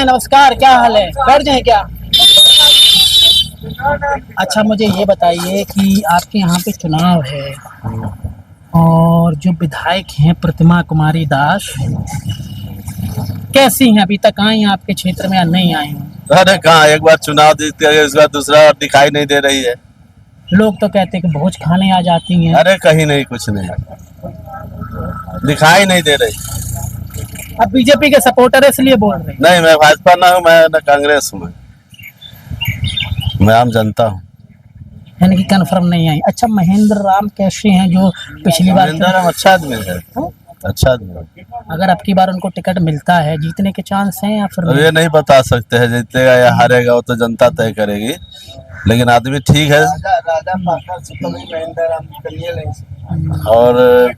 नमस्कार, क्या हाल है? बैठ जाए क्या? अच्छा, मुझे ये बताइए कि आपके यहाँ पे चुनाव है और जो विधायक हैं प्रतिमा कुमारी दास, कैसी हैं? अभी तक आई हैं आपके क्षेत्र में या नहीं आई हैं? अरे कहाँ, एक बार चुनाव जीत गए, इस बार दूसरा बार दिखाई नहीं दे रही है। लोग तो कहते हैं कि भोज खाने आ जाती हैं। अरे कहीं नहीं, कुछ नहीं दिखाई नहीं दे रही। अब बीजेपी के सपोर्टर है इसलिए बोल रहे हैं। नहीं, मैं भाजपा ना हूँ, मैं ना कांग्रेस हूँ, मैं आम जनता हूँ। यानी कि कन्फर्म नहीं आई। अच्छा, महेंद्र राम कैसे हैं जो पिछली बार? महेंद्र राम अच्छा आदमी है, अच्छा आदमी है। अगर अब की बार उनको टिकट मिलता है, जीतने के चांस हैं या फिर अब ये नहीं बता सकते हैं जीतेगा या हारेगा, वो तो जनता तय करेगी, लेकिन आदमी ठीक है। और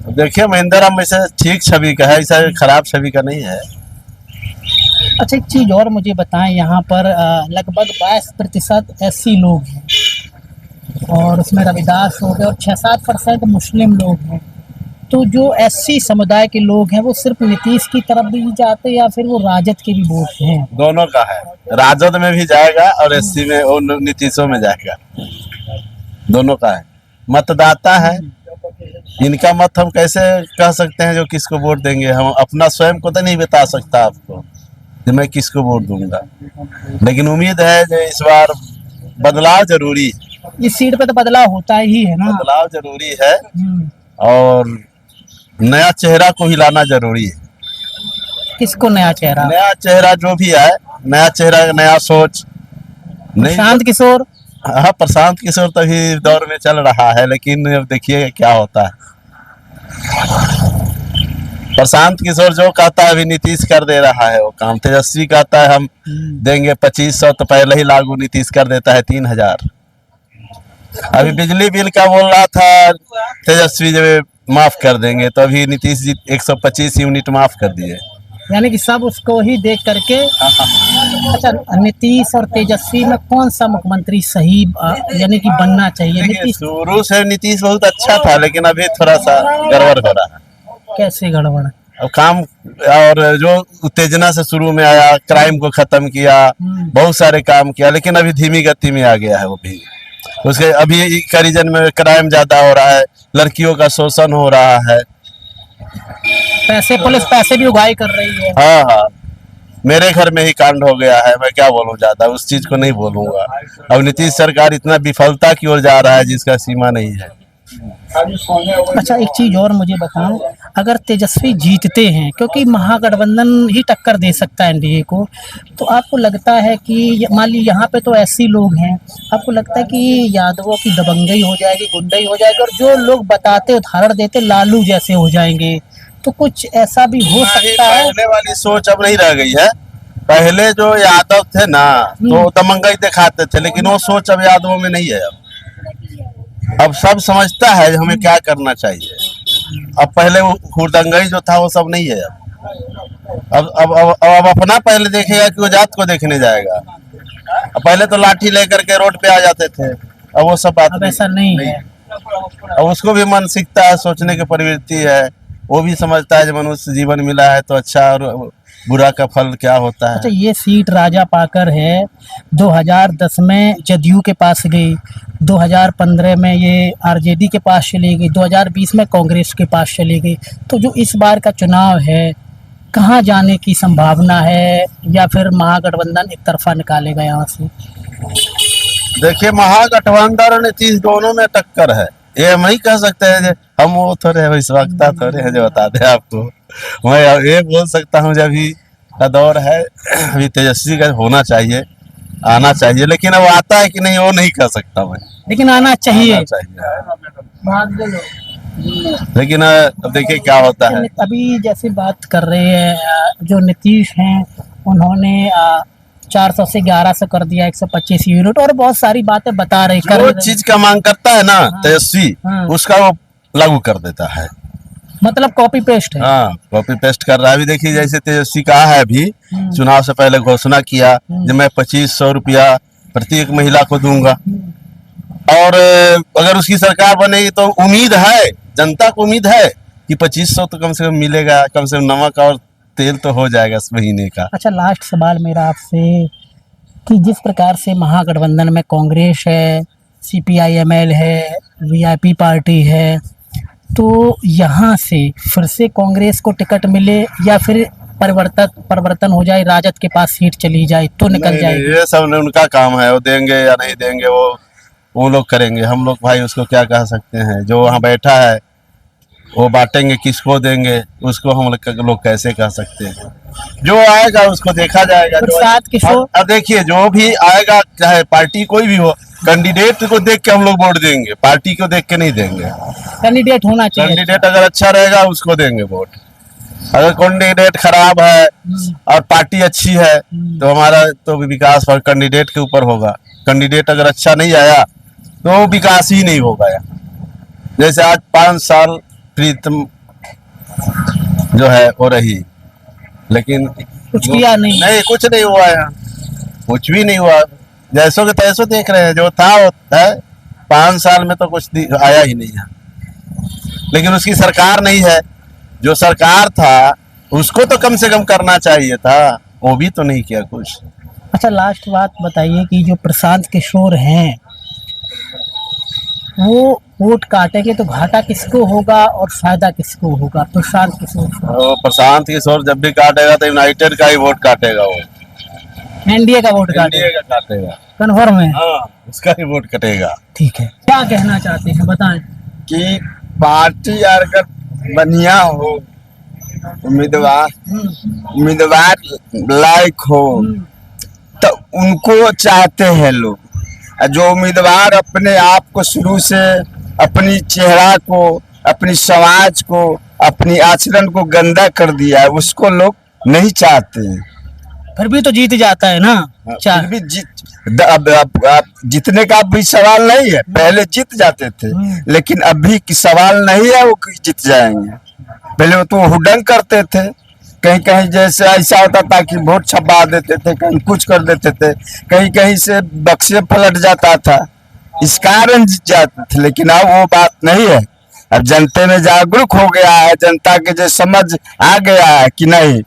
देखिए, महेंद्र राम वैसे ठीक छवि का है, ऐसा खराब छवि का नहीं है। अच्छा, एक चीज़ और मुझे बताएं, यहाँ पर लगभग 22% एससी लोग हैं और उसमें रविदास हो गए और 6-7% मुस्लिम लोग हैं। तो जो एससी समुदाय के लोग हैं वो सिर्फ नीतीश की तरफ भी जाते हैं या फिर वो राजद के भी वोट हैं? दोनों का है, राजद में भी जाएगा और एससी में और नीतीशों में जाएगा, दोनों का है। मतदाता है, इनका मत हम कैसे कह सकते हैं जो किसको वोट देंगे? हम अपना स्वयं को तो नहीं बता सकता आपको कि मैं किसको वोट दूंगा, लेकिन उम्मीद है कि इस बार बदलाव जरूरी है। इस सीट पे तो बदलाव होता ही है ना? बदलाव जरूरी है और नया चेहरा को हिलाना जरूरी है। किसको नया चेहरा? नया चेहरा जो भी है, नया चेहरा, नया सोच। नहीं, प्रशांत किशोर। हाँ, प्रशांत किशोर तो भी दौर में चल रहा है, लेकिन अब देखिए क्या होता है। प्रशांत किशोर जो कहता है अभी नीतीश कर दे रहा है वो काम। तेजस्वी कहता है हम देंगे 2500, तो पहले ही लागू नीतीश कर देता है 3000। अभी बिजली बिल का बोल रहा था तेजस्वी जब माफ कर देंगे, तो अभी नीतीश जी 125 यूनिट माफ कर दिए। यानी कि सब उसको ही देख करके। अच्छा, नीतीश और तेजस्वी में कौन सा मुख्यमंत्री सही यानी कि बनना चाहिए? नीतीश शुरू से नीतीश बहुत अच्छा था, लेकिन अभी थोड़ा सा गड़बड़ हो रहा है। कैसे गड़बड़? अब काम और जो उत्तेजना से शुरू में आया, क्राइम को खत्म किया, बहुत सारे काम किया, लेकिन अभी धीमी गति में आ गया है वो भी। उसके अभी का रीजन में क्राइम ज्यादा हो रहा है, लड़कियों का शोषण हो रहा है, पुलिस पैसे भी उगाही कर रही है। हाँ हाँ, मेरे घर में ही कांड हो गया है, मैं क्या बोलूं, ज्यादा उस चीज को नहीं बोलूंगा। अब नीतीश सरकार इतना विफलता की ओर जा रहा है जिसका सीमा नहीं है। अच्छा, एक चीज और मुझे बताओ, अगर तेजस्वी जीतते हैं, क्योंकि महागठबंधन ही टक्कर दे सकता है एनडीए को, तो आपको लगता है कि मान ली यहाँ पे तो ऐसे लोग हैं, आपको लगता है कि यादवों की दबंगई हो जाएगी, गुंडई हो जाएगी और जो लोग बताते उदाहरण देते लालू जैसे हो जाएंगे? तो कुछ ऐसा भी हो सकता है? पहले वाली सोच अब नहीं रह गई है। पहले जो यादव थे ना, तो दबंगई दिखाते थे, लेकिन वो सोच अब यादवों में नहीं है। अब सब समझता है हमें क्या करना चाहिए। अब पहले वो हुड़दंगई जो था वो सब नहीं है। अब अपना पहले देखेगा कि वो जात को देखने जाएगा। अब पहले तो लाठी लेकर के रोड पे आ जाते थे, अब वो सब बात ऐसा नहीं है। अब उसको भी मानसिकता है, सोचने की प्रवृत्ति है, वो भी समझता है जब मनुष्य जीवन मिला है तो अच्छा और बुरा का फल क्या होता है। अच्छा, ये सीट राजा पाकर है, 2010 में जदयू के पास गई, 2015 में ये आरजेडी के पास चली गई, 2020 में कांग्रेस के पास चली गई। तो जो इस बार का चुनाव है, कहाँ जाने की संभावना है या फिर महागठबंधन एक तरफा निकालेगा यहाँ से? देखिए, महागठबंधन और नीतीश दोनों में टक्कर है, ये हम नहीं कह सकते हैं। हम वो थोड़े विश्वसनीयता थोड़े हैं जो बता दें आपको। मैं ये बोल सकता हूँ जब अभी का दौर है, अभी तेजस्वी का होना चाहिए, आना चाहिए, लेकिन अब आता है कि नहीं वो नहीं कह सकता मैं, लेकिन आना चाहिए। लेकिन अब देखिए क्या होता है। अभी जैसे बात कर रहे हैं जो नीतीश हैं, उन्होंने 400 से 1100 कर दिया, 125 यूनिट और बहुत सारी बातें बता रहे हैं। जो चीज का मांग करता है ना तेजस्वी, उसका वो लागू कर देता है। मतलब कॉपी पेस्ट है। हाँ, कॉपी पेस्ट कर रहा है। अभी देखिए, जैसे तेजस्वी कहा है अभी चुनाव से पहले घोषणा किया कि मैं 2500 रुपया प्रत्येक महिला को दूंगा, और अगर उसकी सरकार बनेगी तो उम्मीद है, जनता को उम्मीद है कि 2500 तो कम से कम मिलेगा, कम से कम नमक और तेल तो हो जाएगा इस महीने का। अच्छा, लास्ट सवाल मेरा आपसे कि जिस प्रकार से महागठबंधन में कांग्रेस है, CPI-ML है, VIP पार्टी है, तो यहाँ से फिर से कांग्रेस को टिकट मिले या फिर परिवर्तन हो जाए, राजद के पास सीट चली जाए तो निकल नहीं, जाएगी? ये सब उनका काम है, वो देंगे या नहीं देंगे वो लोग करेंगे। हम लोग भाई उसको क्या कह सकते हैं? जो वहाँ बैठा है वो बांटेंगे, किसको देंगे उसको हम लोग कैसे कह सकते हैं? जो आएगा उसको देखा जाएगा। प्रसाद किशोर, अब देखिए जो भी आएगा, चाहे पार्टी कोई भी हो, कैंडिडेट को देख के हम लोग वोट देंगे, पार्टी को देख के नहीं देंगे। कैंडिडेट होना चाहिए। कैंडिडेट अगर अच्छा रहेगा उसको देंगे वोट। अगर कैंडिडेट खराब है और पार्टी अच्छी है तो हमारा तो विकास और कैंडिडेट के ऊपर होगा। कैंडिडेट अगर अच्छा नहीं आया तो विकास ही नहीं होगा। जैसे आज 5 साल प्रीतम जो है वो रही, लेकिन कुछ किया नहीं। कुछ नहीं हुआ यहाँ, कुछ भी नहीं हुआ। जैसो के तैसो देख रहे हैं, जो था वो है। 5 साल में तो कुछ आया ही नहीं है। लेकिन उसकी सरकार नहीं है, जो सरकार था उसको तो कम से कम करना चाहिए था, वो भी तो नहीं किया कुछ। अच्छा, लास्ट बात बताइए कि जो प्रशांत किशोर हैं वो वोट काटेंगे तो घाटा किसको होगा और फायदा किसको होगा? प्रशांत किशोर वो प्रशांत किशोर जब भी काटेगा तो यूनाइटेड का ही वोट काटेगा, वो एनडीए का वोट एनडीए का काटेगा, कन्फर्म है? हाँ, उसका ही वोट कटेगा। ठीक है, क्या कहना चाहते हैं बताएं? कि पार्टी अगर बढ़िया हो, उम्मीदवार लायक हो तो उनको चाहते हैं लोग। जो उम्मीदवार अपने आप को शुरू से अपनी चेहरा को, अपनी समाज को, अपनी आचरण को गंदा कर दिया है, उसको लोग नहीं चाहते हैं। फिर भी तो जीत जाता है ना। फिर भी अब जीतने का अभी सवाल नहीं है, पहले जीत जाते थे, लेकिन अभी की सवाल नहीं है वो जीत जाएंगे। पहले वो तो हुडंग करते थे, कहीं कहीं जैसे ऐसा होता था कि वोट छपा देते थे, कहीं कुछ कर देते थे, कहीं कहीं से बक्से पलट जाता था, इस कारण जीत जाते थे। लेकिन अब वो बात नहीं है। अब जनता में जागरूक हो गया है, जनता के जो समझ आ गया है कि नहीं,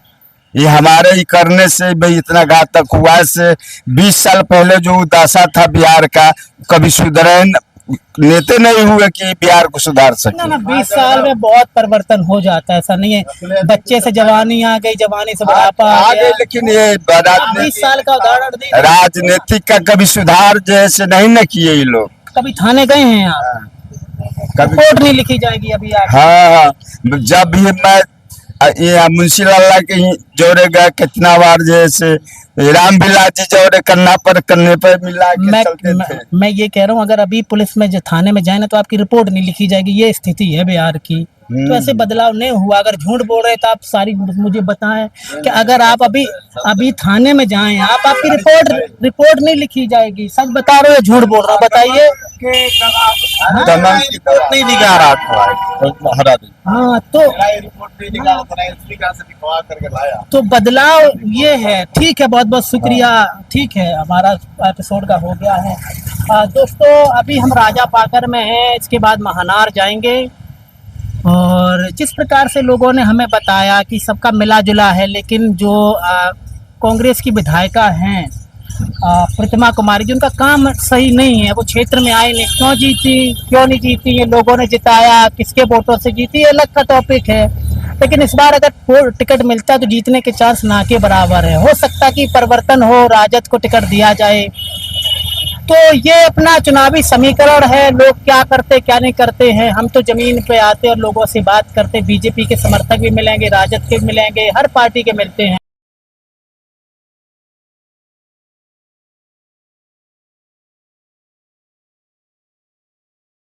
ये हमारे ही करने से भाई इतना घातक हुआ है। से 20 साल पहले जो दशा था बिहार का, कभी सुधरे नेता नहीं हुए कि बिहार को सुधार सके। ना 20 साल में बहुत परिवर्तन हो जाता है, ऐसा नहीं है। बच्चे से जवानी आ गई, जवानी से बुढ़ापा आ गया। लेकिन ये 20 साल का उदाहरण दी। राजनीतिक का कभी सुधार जैसे नहीं न किए ये लोग। कभी थाने गए हैं आप? रिपोर्ट नहीं लिखी जाएगी अभी आप? हाँ, जब भी मैं ये मुंशी लाला के जोड़े गए कितना बार, जैसे रामविलास जी जोड़े करने पर मिला के चलते थे। मैं ये कह रहा हूँ, अगर अभी पुलिस में थाने में जाए ना तो आपकी रिपोर्ट नहीं लिखी जाएगी। ये स्थिति है बिहार की। तो ऐसे बदलाव नहीं हुआ। अगर झूठ बोल रहे तो आप सारी मुझे बताएं कि अगर आप अभी थाने में जाएं, आपकी रिपोर्ट नहीं लिखी जाएगी। सच बता रहे हो, झूठ बोल रहे हो? बताइए। नहीं दिखा रहा था। हाँ, तो बदलाव ये है। ठीक है, बहुत बहुत शुक्रिया। ठीक है, हमारा एपिसोड का हो गया है। दोस्तों, अभी हम राजा पाकर में हैं, इसके बाद महानार जाएंगे। और जिस प्रकार से लोगों ने हमें बताया कि सबका मिला जुला है, लेकिन जो कांग्रेस की विधायिका हैं प्रतिमा कुमारी जी, उनका काम सही नहीं है। वो क्षेत्र में आए नहीं, क्यों जीती, क्यों नहीं जीती, ये लोगों ने जिताया, किसके वोटों से जीती, ये अलग का टॉपिक है। लेकिन इस बार अगर टिकट मिलता है तो जीतने के चांस ना के बराबर है। हो सकता है कि परिवर्तन हो, राजद को टिकट दिया जाए। तो ये अपना चुनावी समीकरण है, लोग क्या करते क्या नहीं करते हैं। हम तो जमीन पे आते और लोगों से बात करते। बीजेपी के समर्थक भी मिलेंगे, राजद के मिलेंगे, हर पार्टी के मिलते हैं।